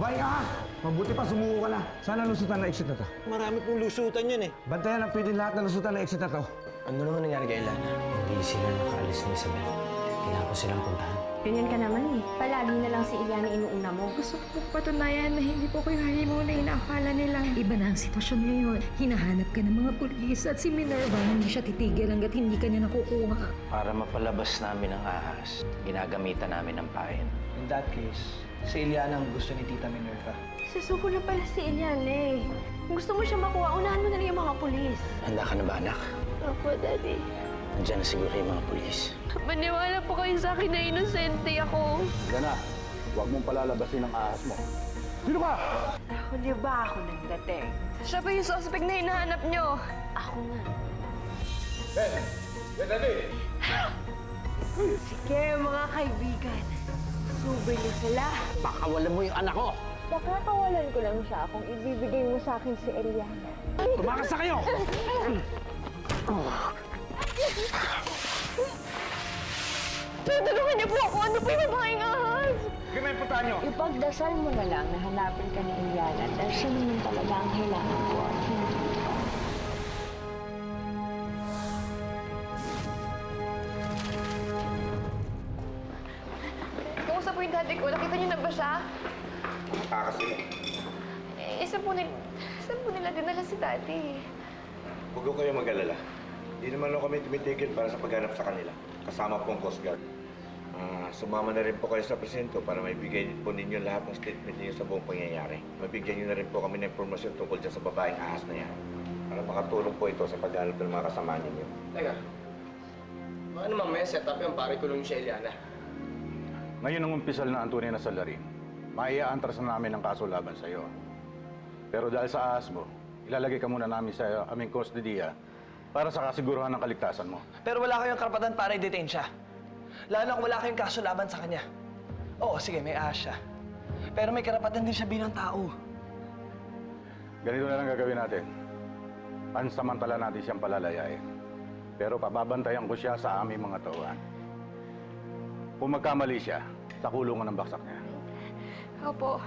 Babae ka! Mabuti pa, sumuko ka na. Sana lusutan na exit na to. Marami pong lusutan yan eh. Bantayan ang pwede lahat na lusutan na exit na to. Ano naman nangyari kay Lana? Hindi sila nakaalis ni Isabel. Kailangan ko silang puntahan. Ganyan ka naman eh. Palagi na lang si Iliana inuuna mo. Gusto ko patunayan na hindi po ko yung halimaw na inaakala nila. Iba na ang sitwasyon ngayon. Hinahanap ka ng mga pulis at si Minerva hindi siya titigil hanggat hindi ka niya nakukuha. Para mapalabas namin ang ahas, ginagamitan namin ng pain. In that case, si Iliana ang gusto ni Tita Minerva. Susuko na pala si Iliana eh. Kung gusto mo siya makuha, unahan mo na lang yung mga pulis. Handa ka na ba, anak? Opo, Daddy. Nandiyan na siguro yung mga pulis. Maniwala po kayo sa akin na inosente ako. Gana, huwag mong palalabasin ang ahas mo. Sino ka? Huli ba ako nagdating? Siya ba yung suspect na hinahanap nyo? Ako nga. Sige, mga kaibigan. Subay niyo sila. Pakawalan mo yung anak ko! Pakakawalan ko lang siya kung ibibigay mo sa akin si Eliana. Tumakas na kayo! Tutulungan niyo po ako! Ano po yung babaeng ahas? Sige, may puntahan nyo! Ipagdasal mo na lang na hanapin ka ni Eliana dahil siya naman talaga ang kailangan ko at hindi ka. Kumusta po yung daddy ko? Nakita niyo na ba siya? Kasi Saan po nila dinala si daddy? huwag ko kayo mag-alala. Di naman ako kami tumitigil para sa paghanap sa kanila. Kasama po ang Coast Guard. Sumama na rin po kayo sa presinto para maibigay po ninyo lahat ng statement ninyo sa buong pangyayari. Mabigyan nyo na rin po kami ng impormasyon tungkol dyan sa babaeng ahas na yan. Para makatulong po ito sa paghanap ng mga kasama ninyo. Teka, baka naman may setup yung pare kulong si Eliana. Ngayon ang umpisal na ang tunay na salarin. Maiaantras na namin ang kaso laban sa iyo. Pero dahil sa ahas mo, ilalagay ka muna namin sa aming kustodiya para sa kasiguruhan ng kaligtasan mo. Pero wala kayong karapatan para i-detain siya. Lalo na kung wala kayong kaso laban sa kanya. Oo, sige, may ahas siya. Pero may karapatan din siya bilang tao. Ganito na lang gagawin natin. Pansamantala natin siyang palalayain. Pero pababantayan ko siya sa aming mga tauhan. Kung magkamali siya, sa kulungan ng baksak niya. Opo.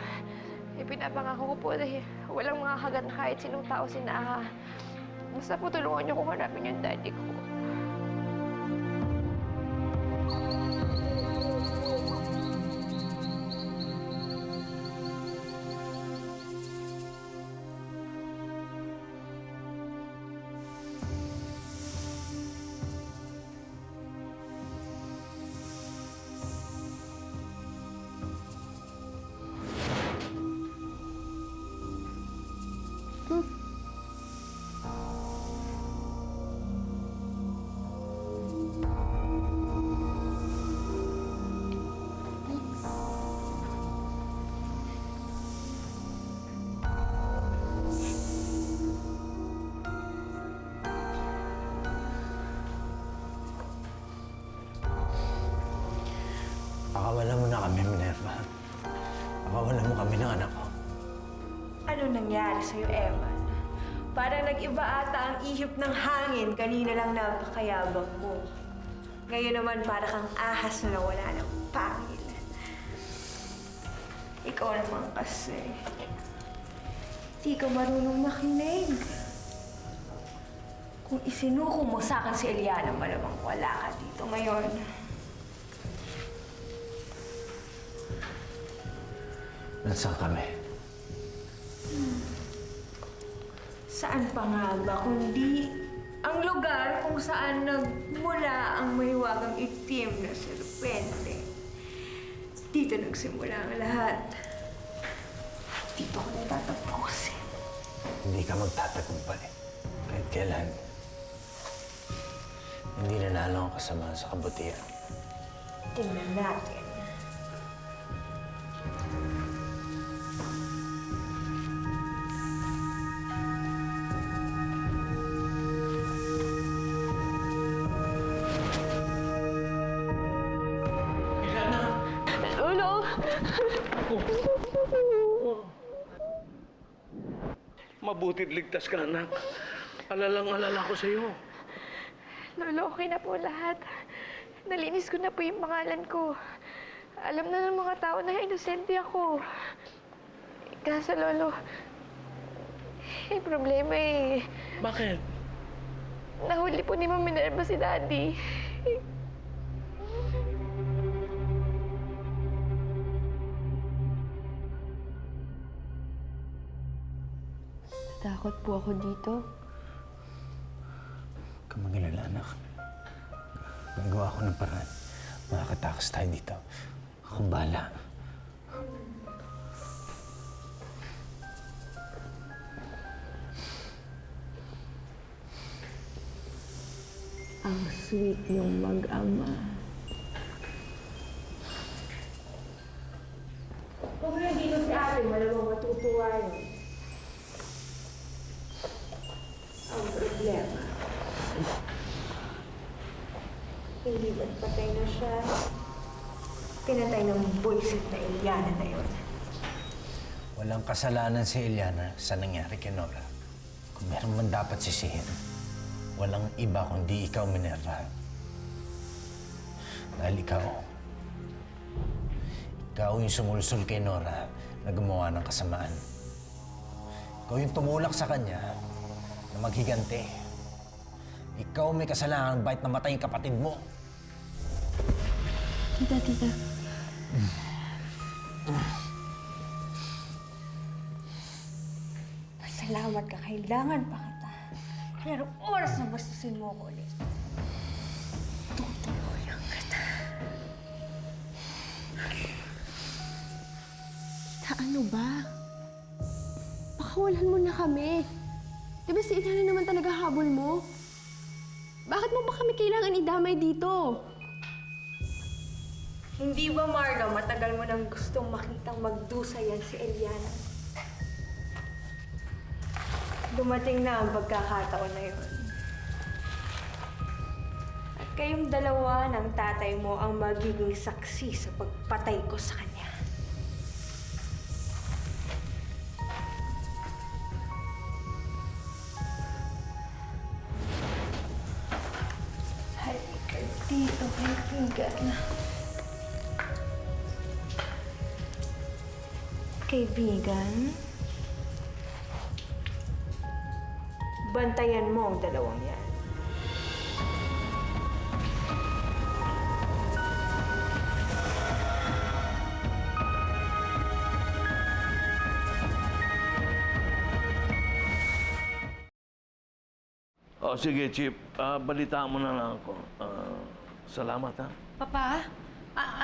Ipinapangako ko po na walang mga kagat na kahit sinong tao sinaha. Basta po tulungan niyo kung hanapin yung daddy ko. Pakawalan mo na kami, Minerva. Pakawalan mo kami ng anak ko. Ano nangyari sa'yo, Evan? Parang nag-iba ata ang ihip ng hangin. Kanina lang napakayabang mo. Ngayon naman para kang ahas na nawala ng pangil. Ikaw naman kasi. Di ka marunong makinig. Kung isinuko mo sa akin si Eliana, malamang wala ka dito ngayon. Nasaan kami? Saan pa nga ba kundi ang lugar kung saan nagmula ang mahiwagang itim na serpente. Dito nagsimula ang lahat. Dito ko natatapusin. Hindi ka magtatagumpay. Kahit kailan. Hindi nanalo ang kasama sa kabutihan. Tingnan natin. Lolo! Mabutit ligtas ka, anak. Alalang-alala ko sa iyo. Lolo, okay na po lahat. Nalinis ko na po yung pangalan ko. Alam na ng mga tao na inosente ako. Kaso, Lolo, problema eh. Bakit? Nahuli po ni Ma'am Minerva si Daddy. Takot po ako dito. Huwag kang mag-alala, anak. Gagawa ko ng paraan. Makakatakas tayo dito. Ako bahala. Ang sweet yung mag-ama. Kung nandito si ate, malamang matutuwa yun. Ang problema, hindi ba't patay na siya? Pinatay ng bullshit na Eliana na yun. Walang kasalanan si Eliana sa nangyari kay Nora. Kung meron man dapat sisihin, walang iba kundi ikaw, Minerva. Dahil ikaw yung sumulsul kay Nora na gumawa ng kasamaan. Ikaw yung tumulak sa kanya na maghigante. Ikaw may kasalanan bahit namatay yung kapatid mo. Tita. Salamat ka, kailangan pa kita. Pero oras na bastusin mo ko ulit. Tutuluyan kita. Ano ba? Pakawalan mo na kami. Di ba si Eliana naman talaga habol mo? Bakit mo ba kami kailangan idamay dito? Hindi ba, Marga, matagal mo nang gustong makitang magdusa yan si Eliana? Dumating na ang pagkakataon na yun. At kayong dalawa ng tatay mo ang magiging saksi sa pagpatay ko sa kanya. Halika dito, kaibigan. Kaibigan? Bantayan mo ang dalawang yan. Oh, sige, Chip. Balitaan mo na lang ako. Salamat, ha? Papa,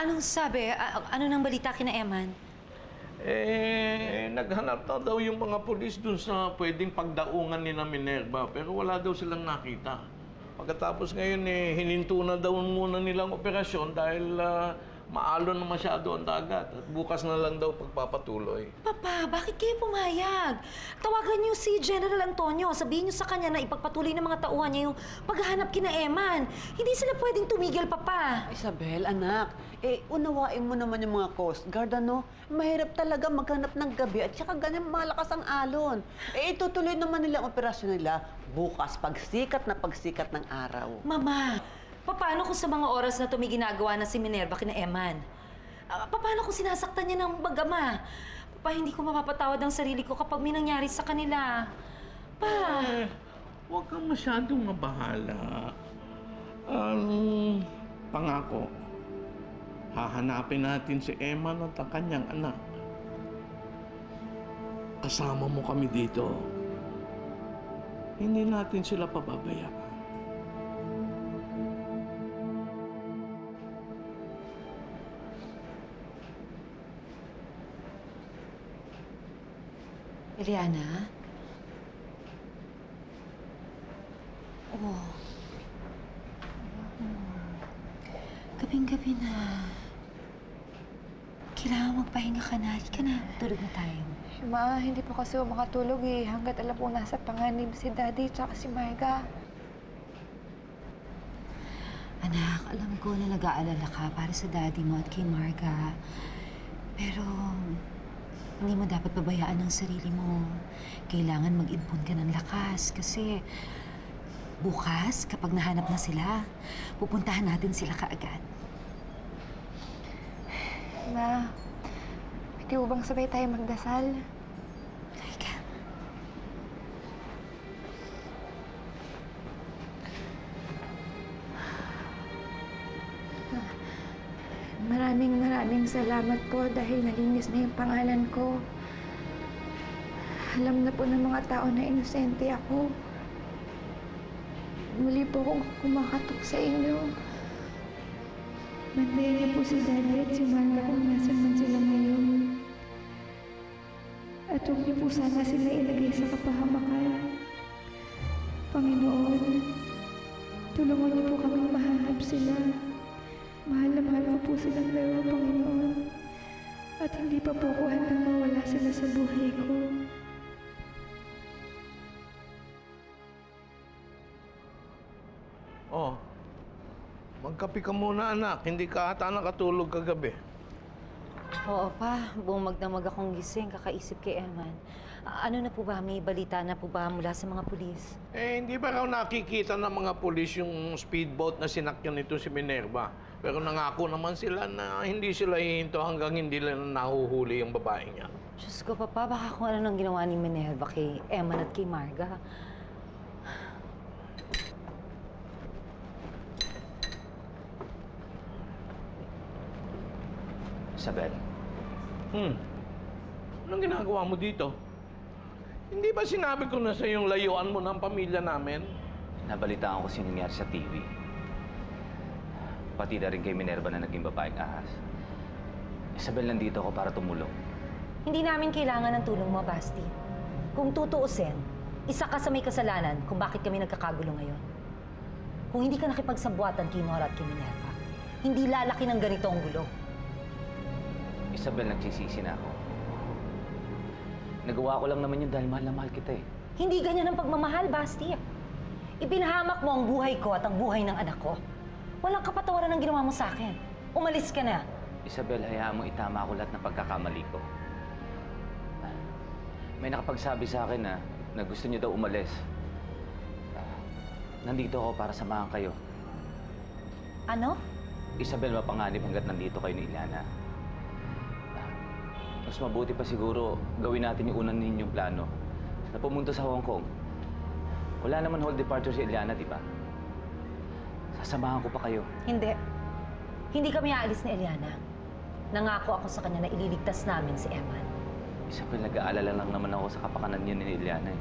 anong sabi? Ano nang balita kina Eman? Naghanap na daw yung mga pulis dun sa pwedeng pagdaungan ni na Minerva, pero wala daw silang nakita. Pagkatapos ngayon, hininto na daw muna nilang operasyon dahil maalon na masyado ang dagat at bukas na lang daw pagpapatuloy. Papa, bakit kayo pumayag? Tawagan niyo si General Antonio. Sabihin niyo sa kanya na ipagpatuloy ng mga tauhan niya yung paghahanap kina Eman. Hindi sila pwedeng tumigil, Papa. Isabel, anak, unawain mo naman yung mga Coast Guard, ano? Mahirap talaga maghanap ng gabi at saka ganyan malakas ang alon. Itutuloy naman nila ang operasyon nila bukas pagsikat ng araw. Mama, paano kung sa mga oras na ito may ginagawa na si Minerva kina Eman? Paano kung sinasaktan niya ng mag-ama? Papa, hindi ko mapapatawad ang sarili ko kapag may nangyari sa kanila. Pa! Huwag kang masyadong mabahala. Pangako, hahanapin natin si Eman at ang kanyang anak. Kasama mo kami dito. Hindi natin sila pababayaan. Eliana? Oh. Gabing-gabi na. Kailangan magpahinga ka na. Halika na. Tulog na tayo. Ma, hindi po kasi ako makatulog eh. Hanggat alam po nasa panganib si Daddy tsaka si Marga. Anak, alam ko na nag-aalala ka para sa Daddy mo at kay Marga. Pero hindi mo dapat pabayaan ang sarili mo. Kailangan mag-impon ka ng lakas kasi bukas, kapag nahanap na sila, pupuntahan natin sila kaagad. Ma, pwede po bang sabay tayo magdasal? salamat po dahil nalinis na yung pangalan ko. Alam na po ng mga tao na inosente ako. Muli po akong kumakatok sa inyo. Bantayan niyo po si Daddy at si Marga kung nasan man sila ngayon. At huwag niyo po sana sila ilagay sa kapahamakan. Panginoon, tulungan niyo po kaming mahanap sila. Mahal na mahal ko po silang dalawa, Panginoon. At hindi pa po ako handang mawala sila sa buhay ko. Oh, magkape ka muna, anak. Hindi ka ata nakatulog kagabi. Oo pa, buong magdamag akong gising, kakaisip kay Eman. Ano na po ba? May balita na po ba mula sa mga pulis? Eh, hindi ba raw nakikita ng mga pulis yung speedboat na sinakyan nito si Minerva? Pero nangako naman sila na hindi sila hihinto hanggang hindi nila nahuhuli yung babaeng niya. Diyos ko, Papa, baka kung ano nang ginawa ni Minerva kay Eman at kay Marga. Isabel, Anong ginagawa mo dito? Hindi ba sinabi ko na sa yung layuan mo ng pamilya namin? Nabalitaan ko kasi nangyari sa TV. Pati na rin kay Minerva na naging babaeng ahas. Isabel, nandito ako para tumulong. Hindi namin kailangan ng tulong mo, Basti. Kung tutuusin, isa ka sa may kasalanan kung bakit kami nagkakagulo ngayon. Kung hindi ka nakipagsabuatan kay Nora at kay Minerva, hindi lalaki ng ganito ang gulo. Isabel, nagsisisi na ako. Nagawa ko lang naman yun dahil mahal na mahal kita eh. Hindi ganyan ang pagmamahal, Basti. Ibinahamak mo ang buhay ko at ang buhay ng anak ko. Walang kapatawaran ang ginawa mo sa akin. Umalis ka na. Isabel, hayaan mo itama ko lahat ng pagkakamali ko. May nakapagsabi sa akin na gusto niyo daw umalis. Nandito ako para samahan kayo. Ano? Isabel, mapanganib hanggat nandito kayo ni Ileana. Mas mabuti pa siguro gawin natin yung unang ninyong plano na pumunta sa Hong Kong. Wala naman whole departure si Ileana, di ba? Sasamahan ko pa kayo. Hindi. Hindi kami aalis ni Eliana. Nangako ako sa kanya na ililigtas namin si Eman. Isabel, nag-aalala lang naman ako sa kapakanan niyo ni Ileana eh.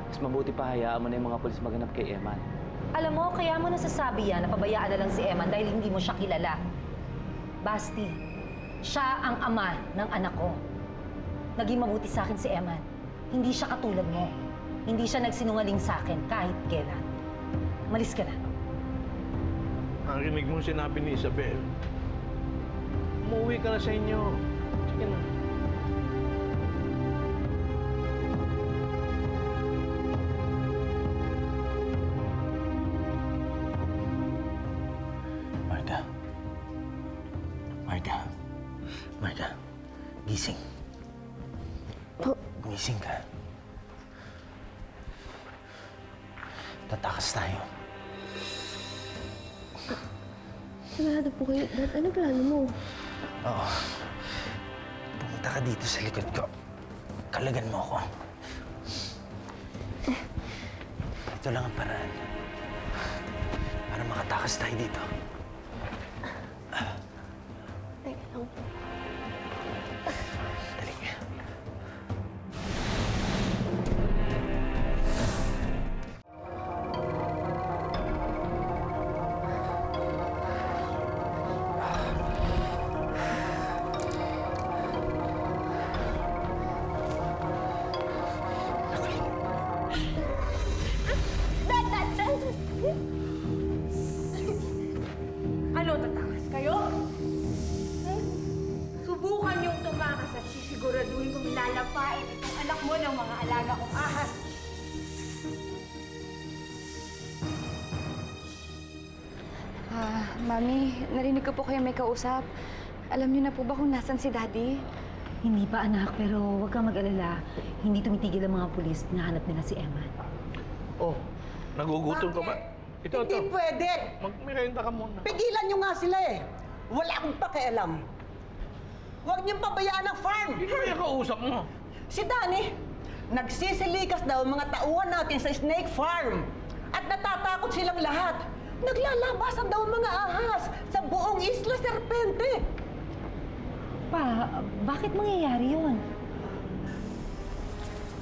Mas mabuti pa hayaan mo na yung mga polis maghanap kay Eman. Alam mo, kaya mo nasasabi yan na pabayaan na lang si Eman dahil hindi mo siya kilala. Basti, siya ang ama ng anak ko. Naging mabuti sa akin si Eman. Hindi siya katulad mo. Hindi siya nagsinungaling sa akin kahit kailan. Malis ka na. Narinig mo sinabi ni Isabel. Umuwi ka na sa inyo. Sige na. Marga. Marga. Marga. Gising. Gising ka. Tatakas tayo. Sigurado po kayo, Dad. Ano plano mo? Oo. Pumunta ka dito sa likod ko. Kalagan mo ako. Ito lang ang paraan. Para makatakas tayo dito. Teka lang po. Dali. Ano, tatakas kayo? Subukan niyong tumakas at sisiguraduhin kong lalapain itong anak mo ng mga alaga kong ahas. Mami, narinig ko po kayo may kausap. Alam niyo na po ba kung nasan si Daddy? Hindi pa, anak, pero huwag kang mag-alala. Hindi tumitigil ang mga pulis. Nahanap nila si Eman. Oh, nagugutom ka ba? Ito. Hindi pwede! Magmerenda ka muna. Pigilan nyo nga sila eh! Wala akong pakialam. Huwag niyong pabayaan ang farm! Hindi kaya kausap mo. Si Danny, nagsisilikas daw ang mga tauhan natin sa snake farm. At natatakot silang lahat. Naglalabasan daw ang mga ahas sa buong Isla Serpente. Pa, bakit mangyayari yun?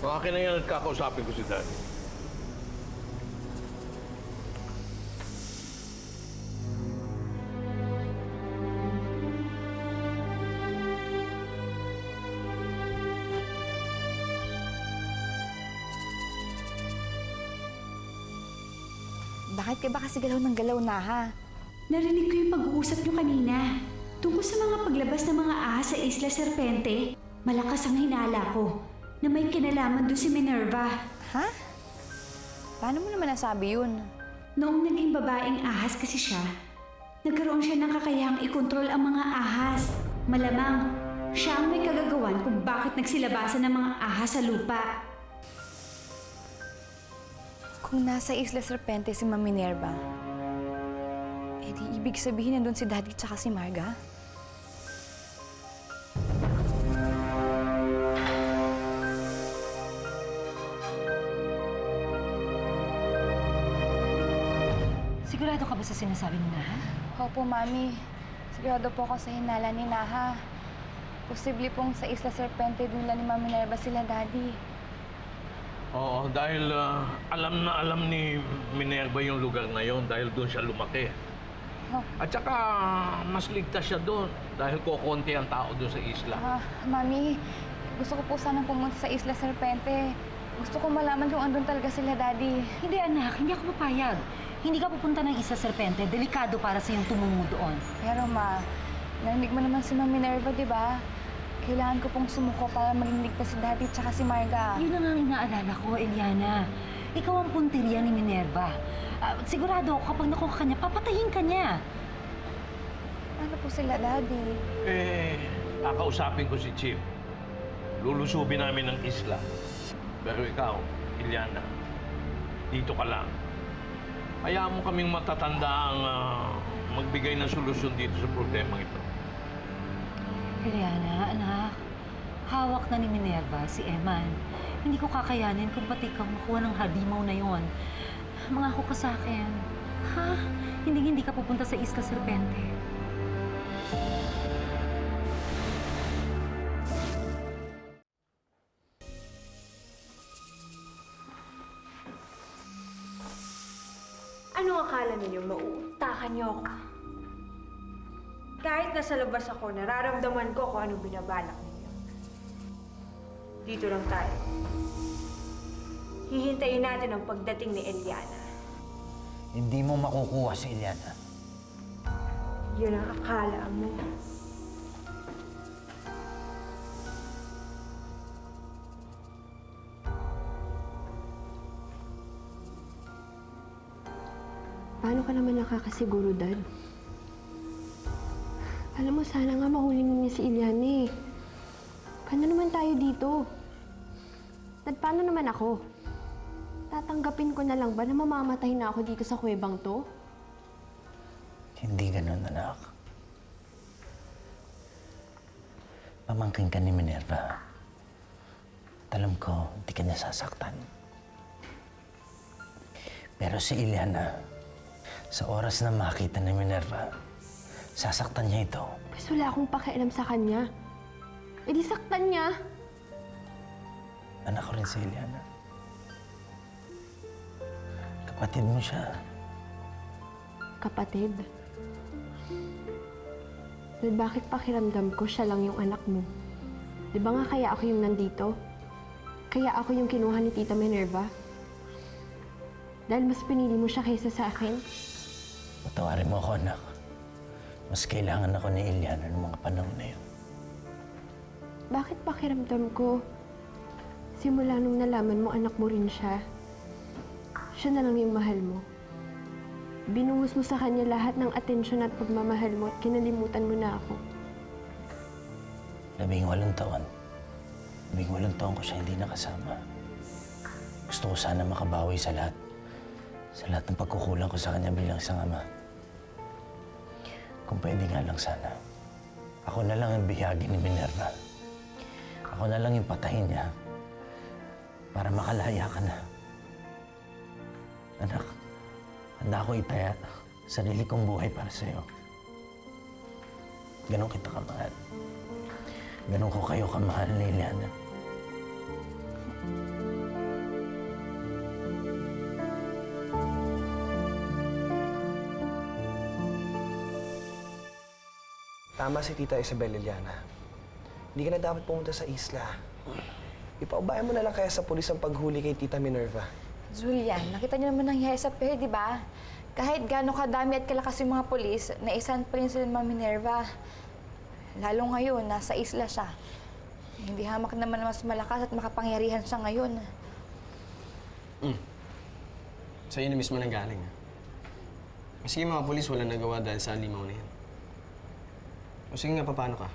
So akin na yan at kakausapin ko si Daddy. Bakit ka ba kasi galaw ng galaw na, ha? Narinig ko yung pag-uusap niyo kanina. Tungkol sa mga paglabas ng mga ahas sa Isla Serpente, malakas ang hinala ko na may kinalaman doon si Minerva. Ha? Paano mo naman nasabi yun? Noong naging babaeng ahas kasi siya, nagkaroon siya ng kakayahang ikontrol ang mga ahas. Malamang, siya ang may kagagawan kung bakit nagsilabasan ng mga ahas sa lupa. Kung nasa Isla Serpente si Ma'am Minerva, di ibig sabihin nandun si Daddy tsaka si Marga? Sigurado ka ba sa sinasabi mo na? Opo, Mami. Sigurado po ako sa hinala ni Naha. Posible pong sa Isla Serpente nila ni Ma'am Minerva sila, Daddy. Oo, dahil alam na alam ni Minerva yung lugar na yon dahil doon siya lumaki. Oh. At saka mas ligtas siya doon dahil kokonti ang tao doon sa isla. Mami, gusto ko po sanang pumunta sa Isla Serpente. Gusto ko malaman kung andun talaga sila, Daddy. Hindi, anak. Hindi ako papayag. Hindi ka pupunta ng Isla Serpente. Delikado para sa iyong tumungo doon. Pero, Ma, narinig mo naman si Ma'am Minerva, di ba? Kailangan ko pong sumuko para maging ligtas si Daddy tsaka si Marga. Yun na nga ang inaalala ko, Eliana. Ikaw ang punteriya ni Minerva. Sigurado ako kapag nakuha ka niya, papatayin ka niya. Ano po sila, Daddy? Kakausapin ko si Chip. Lulusubin namin ng isla. Pero ikaw, Iliana, dito ka lang. Hayaan mo kaming matatanda ang magbigay ng solusyon dito sa problema ito. Eliana, anak, hawak na ni Minerva si Eman. Hindi ko kakayanin kung pati ikaw makuha ng halimaw na yon. Mangako ka sa akin. Ha? Hindi ka pupunta sa Isla Serpente. Anong akala ninyo? Mauutakan niyo ako? Kahit nasa labas ako, nararamdaman ko kung anong binabalak ninyo. Dito lang tayo. Hihintayin natin ang pagdating ni Eliana. Hindi mo makukuha si Eliana. Yun ang akala mo. Paano ka naman nakakasiguro, Dad? Alam mo, sana nga mahuli niya si Eliana eh. Paano naman tayo dito? Dad, paano naman ako? Tatanggapin ko na lang ba na mamamatay na ako dito sa kuwebang to? Hindi ganun, anak. Pamangkin ka ni Minerva. At alam ko, hindi ka niya sasaktan. Pero si Eliana, sa oras na makita ni Minerva, sasaktan niya ito. Mas wala akong pakialam sa kanya. E di saktan niya. Anak ko rin si Eliana. Kapatid mo siya. Kapatid? Dad, bakit pakiramdam ko siya lang yung anak mo? Di ba nga kaya ako yung nandito? Kaya ako yung kinuha ni Tita Minerva? Dahil mas pinili mo siya kaysa sa akin? Patawarin mo ako, anak. Mas kailangan ako ni Eliana ng mga panahon na yun. Bakit pakiramdam ko, simula nung nalaman mo anak mo rin siya, siya na lang yung mahal mo? Binuhos mo sa kanya lahat ng atensyon at pagmamahal mo at kinalimutan mo na ako. 18 taon. 18 taon ko siya hindi nakasama. Gusto ko sana makabawi sa lahat. Sa lahat ng pagkukulang ko sa kanya bilang isang ama. Kung pwede nga lang sana, ako na lang ang bihagi ni Minerva. Ako na lang yung patahin niya para makalaya ka na. Anak, handa ako itaya sarili kong buhay para sa'yo. Ganon kita kamahal. Ganun ko kayo kamahal ni Eliana. Tama si Tita Isabel, Eliana. Hindi ka na dapat pumunta sa isla. Ipaubayan mo na lang kaya sa pulis ang paghuli kay Tita Minerva. Julian, nakita niyo naman nangyari sa Pe, di ba? Kahit gaano kadami at kalakas yung mga polis, naisan pa rin sila ng Ma'am Minerva. Lalo ngayon, nasa isla siya. Hindi hamak naman na mas malakas at makapangyarihan siya ngayon. Sa'yo na mismo nanggaling, ha? Sige, mga polis walang nagawa dahil sa limaw na yan. O sige nga, paano ka?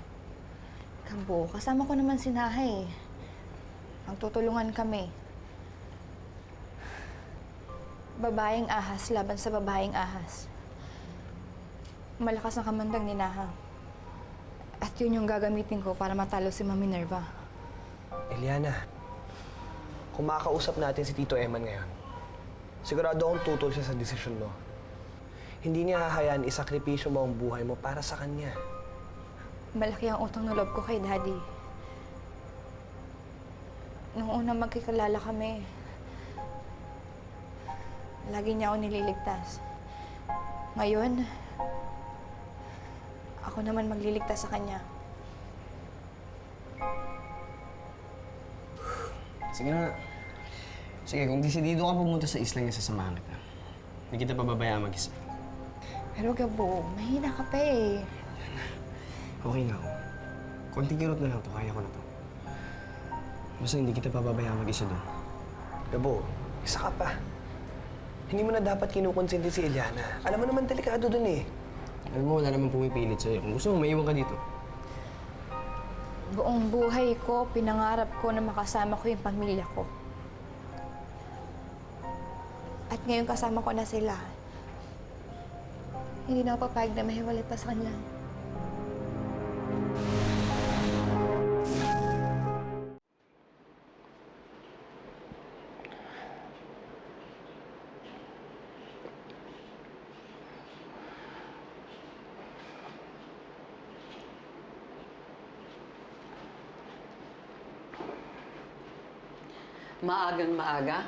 Kabo, kasama ko naman si Nahay. Magtutulungan kami. Babaeng ahas laban sa babaeng ahas. Malakas ang kamandang ni Naha. At yun yung gagamitin ko para matalo si Ma'am Minerva. Eliana, kung makakausap natin si Tito Eman ngayon, sigurado akong tutol siya sa desisyon mo. Hindi niya hahayaan isakripisyo mo ang buhay mo para sa kanya. Malaki ang utang na loob ko kay Daddy. Noong una magkikilala kami, lagi niya ako nililigtas. Ngayon, ako naman magliligtas sa kanya. Sige na. Sige, kung desidido ka pumunta sa isla niya, sasamahan kita. Hindi kita pababayaan mag-isa. Pero Gabo, mahina ka pa eh. Okay na ako. Konting kirot na lang to, kaya ko na to. Basta hindi kita pababayaan mag-isa doon. Gabo, isa ka pa. Hindi mo na dapat kinukonsinti si Eliana. Alam mo naman delikado dun eh. Alam mo, wala naman pumipilit sa'yo. Kung gusto mo, maiwan ka dito. Buong buhay ko, pinangarap ko na makasama ko yung pamilya ko. At ngayon kasama ko na sila. Hindi na ako papayag na mahiwalay pa sa kanila. Maagang maaga,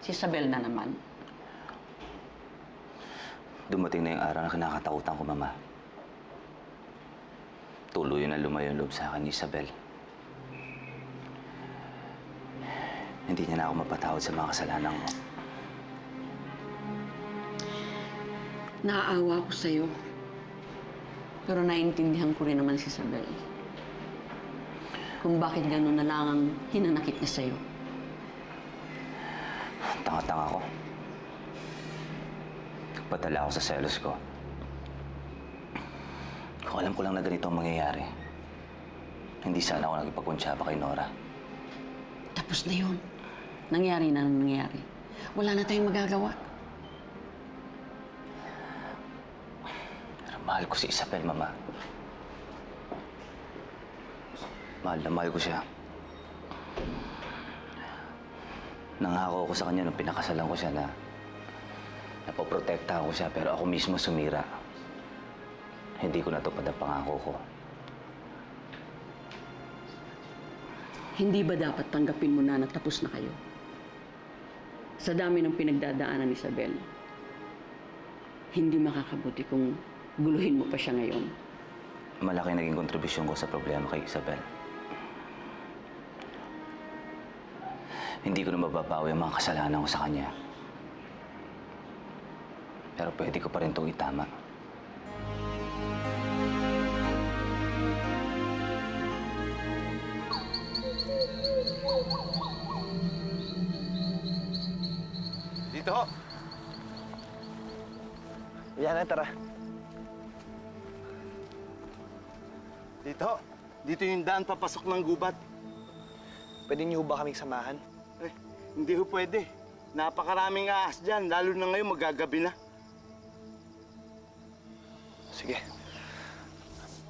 si Isabel na naman. Dumating na yung araw na kinakatakutan ko, Mama. Tuloy na lumayo yung loob sa akin ni Isabel. Hindi niya na ako mapatawad sa mga kasalanan ko. Naaawa ko sa'yo. Pero naiintindihan ko rin naman si Isabel. Kung bakit gano'n na lang ang hinanakit niya sa'yo. Tanga-tanga ko. Padala ako sa selos ko. Kung alam ko lang na ganito ang mangyayari, hindi sana ako nagipagkuntsaba kay Nora. Tapos na yun. Nangyari na ang nangyari. Wala na tayong magagawa. Pero mahal ko si Isabel, Mama. Mahal na mahal ko siya. Nangako ko sa kanya nung pinakasalan ko siya na napoprotektahan ko siya, pero ako mismo sumira. Hindi ko natupad ang pangako ko. Hindi ba dapat tanggapin mo na tapos na kayo? Sa dami ng pinagdadaanan ni Isabel, hindi makakabuti kung guluhin mo pa siya ngayon. Malaki naging kontribusyon ko sa problema kay Isabel. Hindi ko na mababawi ang mga kasalanan ko sa kanya. Pero pwede ko pa rin itong itama. Dito ho. Eliana, tara. Dito ho. Dito yung daan papasok ng gubat. Pwede niyo ba kaming samahan? Eh, hindi ho pwede. Napakaraming ahas dyan, lalo na ngayon magagabi na. Sige.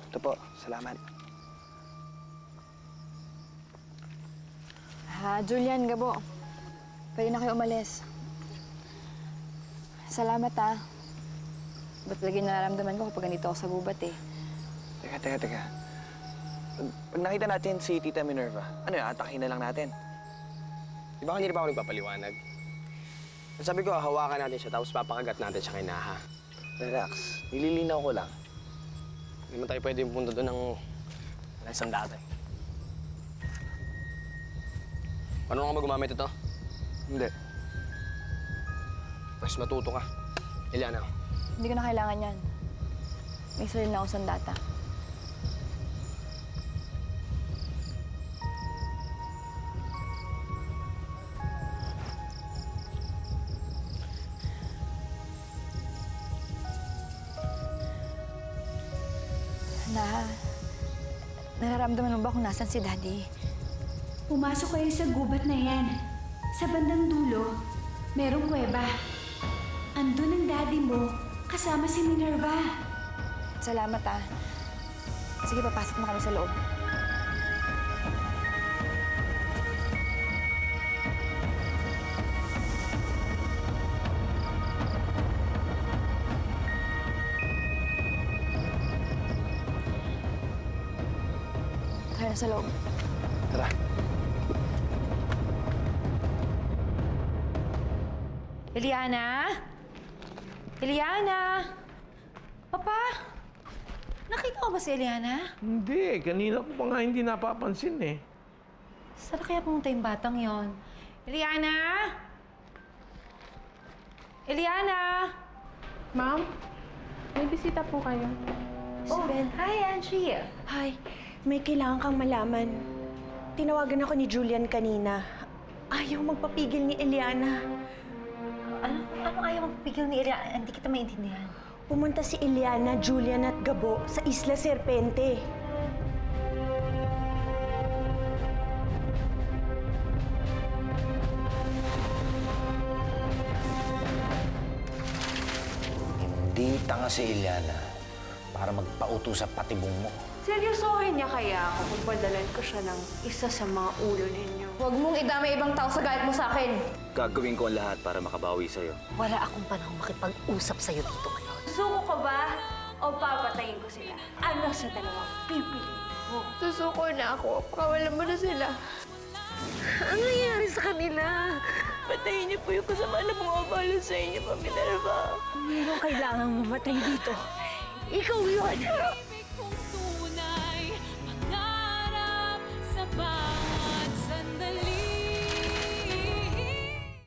Ito po, salamat. Julian, Gabo. Pwede na kayo umalis. Salamat, Ba't lagi nararamdaman ko kapag ganito ako sa gubat, eh. Teka. Pag nakita natin si Tita Minerva, ano yun, atakin na lang natin. Di ba kanina pa ako nagpapaliwanag? Sabi ko, hawakan natin siya tapos papakagat natin siya kay Naha. Relax, nililinaw ko lang. Hindi man tayo pwede punta doon ng isang dati. Paano nga ba gumamit ito? Hindi. Mas matuto ka. Eliana. Hindi ko na kailangan yan. May sarili na ako sandata. Nararamdaman mo ba kung nasan si Daddy? Pumasok kayo sa gubat na yan. Sa bandang dulo, merong kuweba. Andun ang daddy mo, kasama si Minerva. Salamat ah. Sige, papasok na kami sa loob. Tara na sa loob. Tara. Eliana? Eliana? Papa? Nakita ko ba si Eliana? Hindi, kanina ko pa nga hindi napapansin eh. Saan kaya pumunta yung batang yon? Eliana? Eliana? Ma'am, may bisita po kayo. Isabel. Hi, Angie. Hi. May kailangan kang malaman. Tinawagan ako ni Julian kanina. Ayaw magpapigil ni Eliana. Ano ayaw magpigil ni Eliana? Hindi kita maintindihan. Pumunta si Eliana, Julian at Gabo sa Isla Serpente. Hindi tanga si Eliana para magpauto sa patibong mo. Seryosohin niya kaya ako kung padalan ko siya ng isa sa mga ulo ninyo. Huwag mong idamay ibang tao sa galit mo sa akin. Gagawin ko ang lahat para makabawi sa'yo. Wala akong panahon makipag-usap sa'yo dito ngayon. Suko ka ba? O papatayin ko sila? Ano sa dalawang pipiliin mo? Susuko na ako. Pakawalan mo na sila. Ang nangyari sa kanila? Patayin niyo po yung kasama na bumabalo sa inyo, Mami Minerva. Mayroong kailangang mamatay dito. Ikaw yun!